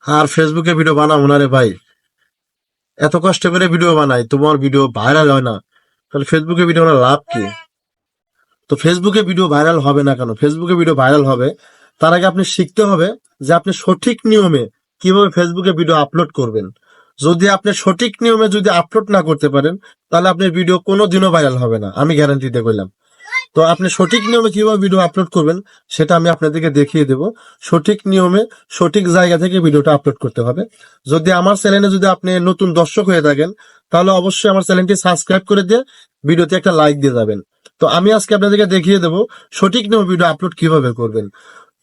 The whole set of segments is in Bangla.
আর ফেসবুকে ভিডিও বানাবো না রে ভাই। এত কষ্ট করে ভিডিও বানাই, তোমার ভিডিও ভাইরাল হয় না, তাহলে ফেসবুকে ভিডিও বানার লাভ কি? তো ফেসবুকে ভিডিও ভাইরাল হবে না কেন? ফেসবুকে ভিডিও ভাইরাল হবে, তার আগে আপনি শিখতে হবে যে আপনি সঠিক নিয়মে কিভাবে ফেসবুকে ভিডিও আপলোড করবেন। যদি আপনি সঠিক নিয়মে যদি আপলোড না করতে পারেন, তাহলে আপনার ভিডিও কোনোদিনও ভাইরাল হবে না, আমি গ্যারান্টি দিয়ে কইলাম। তো আপনি সঠিক নিয়মে কিভাবে ভিডিও আপলোড করবেন সেটা আমি আপনাদেরকে দেখিয়ে দেব। সঠিক নিয়মে সঠিক জায়গা থেকে ভিডিওটা আপলোড করতে হবে। যদি আমার চ্যানেলে যদি আপনি নতুন দর্শক হয়ে থাকেন, তাহলে অবশ্যই আমার চ্যানেলটি সাবস্ক্রাইব করে দিয়ে ভিডিওতে একটা লাইক দিয়ে যাবেন। তো আমি আজকে আপনাদেরকে দেখিয়ে দেব সঠিক নিয়মে ভিডিও আপলোড কিভাবে করবেন।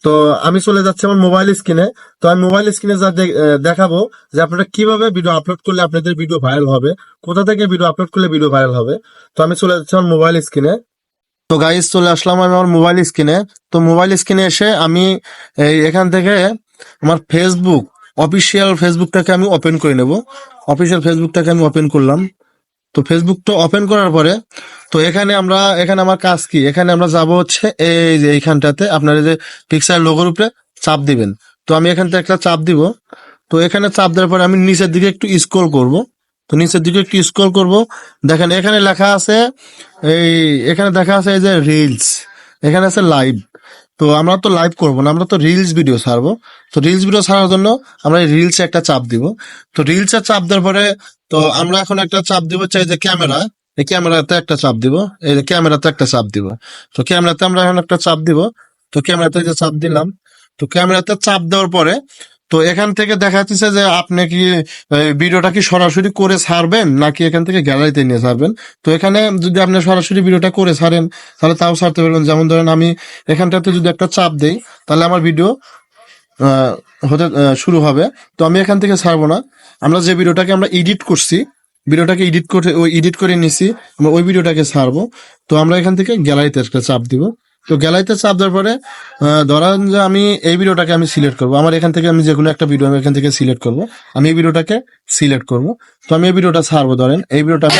তো আমি চলে যাচ্ছি আমার মোবাইল স্ক্রিনে। তো আমি মোবাইল স্ক্রিনে যা দেখাবো যে আপনারা কিভাবে ভিডিও আপলোড করলে আপনাদের ভিডিও ভাইরাল হবে, কোথা থেকে ভিডিও আপলোড করলে ভিডিও ভাইরাল হবে। তো আমি চলে যাচ্ছি আমার মোবাইল স্ক্রিনে। তো গাইস চলে আসলাম আমি আমার মোবাইল স্ক্রিনে। তো মোবাইল স্ক্রিনে এসে আমি এখান থেকে আমার ফেসবুক অফিসিয়াল ফেসবুকটাকে আমি ওপেন করে নেব। অফিসিয়াল ফেসবুকটাকে আমি ওপেন করলাম। তো ফেসবুকটা ওপেন করার পরে তো এখানে আমার কাজ কি, এখানে আমরা যাব হচ্ছে এই যে এইখানটাতে আপনার এই যে পিক্সার লোগোর উপরে চাপ দিবেন। তো আমি এখান থেকে একটা চাপ দিব। তো এখানে চাপ দেওয়ার পরে আমি নিচের দিকে একটু স্ক্রল করব। তো নিচের দিকে একটু স্ক্রল করব, দেখেন এখানে লেখা আছে এই এখানে দেখা আছে এই যে রিলস, এখানে আছে লাইভ। তো আমরা তো লাইভ করব না, আমরা তো রিলস ভিডিও ছাড়বো। তো রিলস ভিডিও ছাড়ার জন্য আমরা এই রিলসে একটা চাপ দিব। তো রিলসে চাপ দেওয়ার পরে তো আমরা এখন একটা চাপ দিব চাই যে ক্যামেরা, এই ক্যামেরাতে একটা চাপ দিব, এই যে ক্যামেরাতে একটা চাপ দিব। তো ক্যামেরাতে আমরা এখন একটা চাপ দিব। তো ক্যামেরাতে যে চাপ দিলাম, তো ক্যামেরাতে চাপ দেওয়ার পরে তো এখান থেকে দেখা যাচ্ছে যে আপনি কি ভিডিওটা কি সরাসরি করে ছাড়বেন নাকি এখান থেকে গ্যালারিতে নিয়ে ছাড়বেন। তো এখানে যদি আপনি সরাসরি ভিডিওটা করে ছাড়েন তাহলে তাও ছাড়তে পারবেন। যেমন ধরেন আমি এখানটাতে যদি একটা চাপ দেই তাহলে আমার ভিডিও হতে শুরু হবে। তো আমি এখান থেকে ছাড়বো না, আমরা যে ভিডিওটাকে আমরা এডিট করছি, ভিডিওটাকে এডিট করে নিছি, আমরা ওই ভিডিওটাকে ছাড়বো। তো আমরা এখান থেকে গ্যালারিতে একটা চাপ দিব। তো গ্যালারিতে চাপ দেওয়ার পরে ধরেন যে আমি এই ভিডিওটাকে আমি সিলেক্ট করবো, আমার এখান থেকে আমি যে কোনো একটা ভিডিও আমি এখান থেকে সিলেক্ট করবো, আমি এই ভিডিওটাকে সিলেক্ট করবো। তো আমি এই ভিডিওটা ছাড়বো, ধরেন এই ভিডিওটা আমি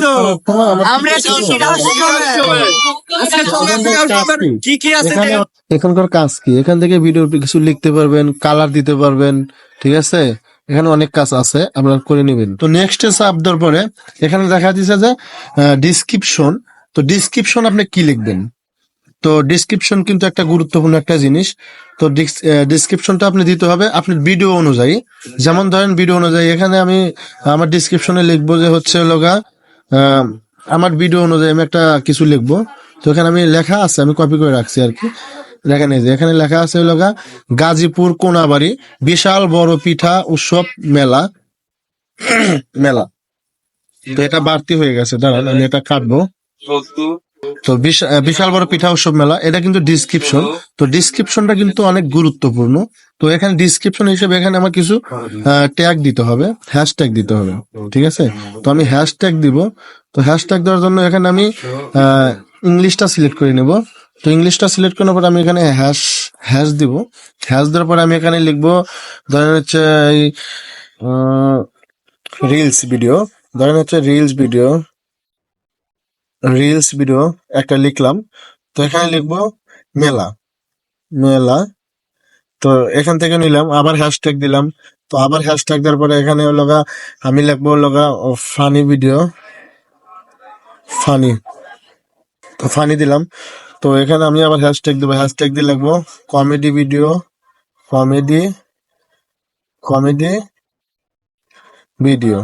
ছাড়বো। এখানে এখানকার কাজ কি, এখান থেকে ভিডিও কিছু লিখতে পারবেন, কালার দিতে পারবেন, ঠিক আছে। এখানে অনেক কাজ আছে, আপনারা করে নেবেন। তো নেক্সট চাপ দেওয়ার পরে এখানে দেখা দিচ্ছে যে ডিসক্রিপশন। তো ডিসক্রিপশন আপনি কি লিখবেন, তো ডিসক্রিপশন কিন্তু একটা গুরুত্বপূর্ণ একটা জিনিস। তো ডিসক্রিপশনটা আপনি দিতে হবে আপনার ভিডিও অনুযায়ী। যেমন ধরেন ভিডিও অনুযায়ী এখানে আমি আমার ডিসক্রিপশনে লিখবো যে হচ্ছে লগা আমার ভিডিও অনুযায়ী আমি একটা কিছু লিখবো। তো এখানে আমি লেখা আছে, আমি কপি করে রাখছি আর কি। দেখেন এই যে এখানে লেখা আছে লগা গাজীপুর কোনাবাড়ি বিশাল বড় পিঠা উৎসব মেলা মেলা। তো এটা বাড়তি হয়ে গেছে, দাঁড়ান আমি এটা কাটবো। তো বিশাল বড় পিঠা উৎসব মেলা, এটা কিন্তু ডিসক্রিপশন। তো ডিসক্রিপশনটা কিন্তু অনেক গুরুত্বপূর্ণ। তো এখানে ডিসক্রিপশন হিসেবে এখানে আমার কিছু ট্যাগ দিতে হবে, হ্যাশট্যাগ দিতে হবে, ঠিক আছে। তো আমি হ্যাশট্যাগ দিব। তো হ্যাশট্যাগ দেওয়ার জন্য এখানে আমি ইংলিশটা সিলেক্ট করে নেব। তো ইংলিশটা সিলেক্ট করার পর আমি এখানে হ্যাশ দিব। হ্যাশ দেওয়ার পর আমি এখানে লিখবো ধরেন হচ্ছে রিলস ভিডিও, ধরেন হচ্ছে রিলস ভিডিও একটা লিখলাম। তো এখানে লিখবো মেলা মেলা। তো এখান থেকে নিলাম, আবার হ্যাশট্যাগ দিলাম। তো আবার হ্যাশট্যাগ দেওয়ার পরে এখানে লগা আমি লিখবো লগা ফানি ভিডিও, ফানি। তো ফানি দিলাম। তো এখানে আমি আবার হ্যাশট্যাগ দেবো, হ্যাশট্যাগ দিয়ে লিখবো comedy video, comedy comedy video.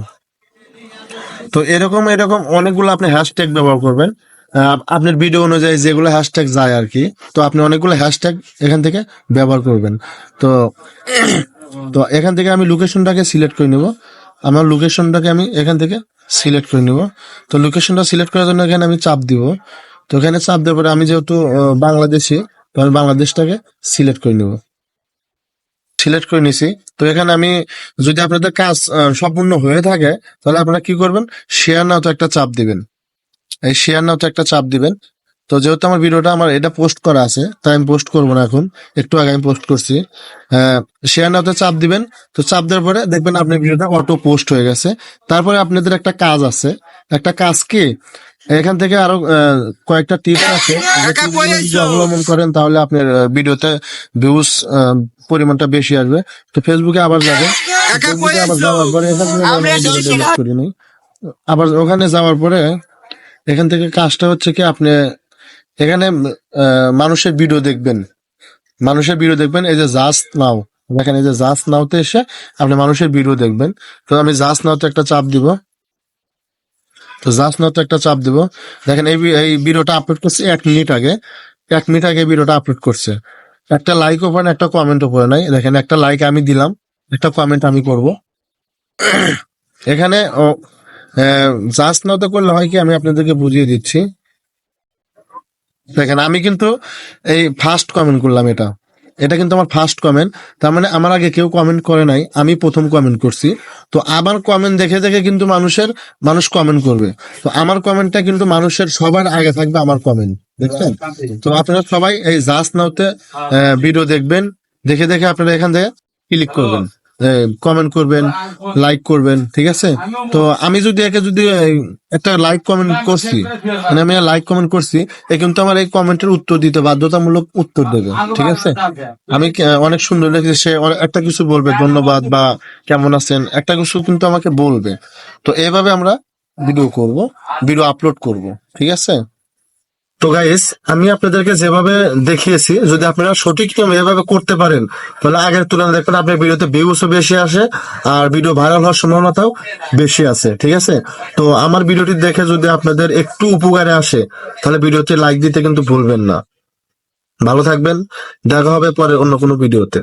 তো এরকম এরকম অনেকগুলো আপনি হ্যাশট্যাগ ব্যবহার করবেন আপনার ভিডিও অনুযায়ী যেগুলো হ্যাশট্যাগ যায় আর কি। তো আপনি অনেকগুলো হ্যাশট্যাগ এখান থেকে ব্যবহার করবেন। তো তো এখান থেকে আমি লোকেশনটাকে সিলেক্ট করে নেব, আমার লোকেশনটাকে আমি এখান থেকে সিলেক্ট করে নেব। তো লোকেশনটা সিলেক্ট করার জন্য এখানে আমি চাপ দিব। তো এখানে চাপ দেওয়ার পরে আমি যেহেতু বাংলাদেশি, তো আমি বাংলাদেশটাকে সিলেক্ট করে নেব, সিলেক্ট করে নিছি। তো এখানে আমি যদি আপনাদের কাজ সম্পূর্ণ হয়ে থাকে তাহলে আপনারা কি করবেন, শেয়ার নাও তো একটা চাপ দিবেন, এই শেয়ার নাও তো একটা চাপ দিবেন। তো যেহেতু আমার ভিডিওটা আমার এটা পোস্ট করা আছে তাই আমি পোস্ট করবো না, এখন একটু আগে আমি পোস্ট করছি। শেয়ার নাও তো চাপ দিবেন। তো চাপ দেওয়ার পরে দেখবেন আপনার ভিডিওটা অটো পোস্ট হয়ে গেছে। তারপরে আপনাদের একটা কাজ আছে, একটা কাজ কি এখান থেকে আরো কয়েকটা টিপস আছে, যদি অবলম্বন করেন তাহলে আপনার ভিডিওতে ভিউজ পরিমাণটা বেশি আসবে। তো ফেসবুকে আবার যাবে, ফেসবুকে আবার যাওয়ার পরে এখান থেকে আমি ভিডিও ডিলিট করি নাই। আবার ওখানে যাওয়ার পরে এখান থেকে কাজটা হচ্ছে কি, আপনি এখানে মানুষের ভিডিও দেখবেন, মানুষের ভিডিও দেখবেন, এই যে জাস্ট নাও, দেখেন এই যে জাস্ট নাওতে এসে আপনি মানুষের ভিডিও দেখবেন। তো আমি জাস্ট নাওতে একটা চাপ দিব, তো জাস্ট নাওতে একটা চাপ দিব। দেখেন এই ভিডিওটা আপলোড করছে 1 মিনিট আগে, 1 মিনিট আগে ভিডিওটা আপলোড করছে। একটা লাইকও পড়ে, একটা কমেন্টও পড়ে নাই। দেখেন একটা লাইক আমি দিলাম, একটা কমেন্ট আমি করব। এখানে জাস্ট নাওতে করলে হয় কি, আমি আপনাদেরকে বুঝিয়ে দিচ্ছি। দেখেন আমি কিন্তু এই ফার্স্ট কমেন্ট করলাম, এটা এটা কিন্তু আমার ফার্স্ট কমেন্ট। তার মানে আমার আগে কেউ কমেন্ট করে নাই, আমি প্রথম কমেন্ট করছি। তো আমার কমেন্ট দেখে দেখে কিন্তু মানুষ কমেন্ট করবে। তো আমার কমেন্টটা কিন্তু মানুষের সবার আগে থাকবে, আমার কমেন্ট, দেখছেন? তো আপনারা সবাই এই জাস্ট নাওতে ভিডিও দেখবেন, দেখে দেখে আপনারা এখান থেকে ক্লিক করবেন, কমেন্ট করবেন, লাইক করবেন, ঠিক আছে? তো আমি যদি একটা লাইক কমেন্ট করছি, মানে আমি লাইক কমেন্ট করছি, এ কিন্তু আমার এই কমেন্টের উত্তর দিতে বাধ্যতামূলক উত্তর দেবে, ঠিক আছে? আমি অনেক সুন্দর লেগেছে, সে একটা কিছু বলবে, ধন্যবাদ বা কেমন আছেন, একটা কিছু কিন্তু আমাকে বলবে। তো এইভাবে আমরা ভিডিও করব, ভিডিও আপলোড করব, ঠিক আছে? তো গাইস, আমি আপনাদেরকে যেভাবে দেখিয়েছি, যদি আপনারা সঠিক নিয়মে এভাবে করতে পারেন, তাহলে আগের তুলনায় দেখবেন আপনার ভিডিওতে ভিউসও বেশি আসে, আর ভিডিও ভাইরাল হওয়ার সম্ভাবনাটাও বেশি আছে, ঠিক আছে? তো আমার ভিডিওটি দেখে যদি আপনাদের একটু উপকারে আসে, তাহলে ভিডিওতে লাইক দিতে কিন্তু ভুলবেন না। ভালো থাকবেন, দেখা হবে পরে অন্য কোনো ভিডিওতে।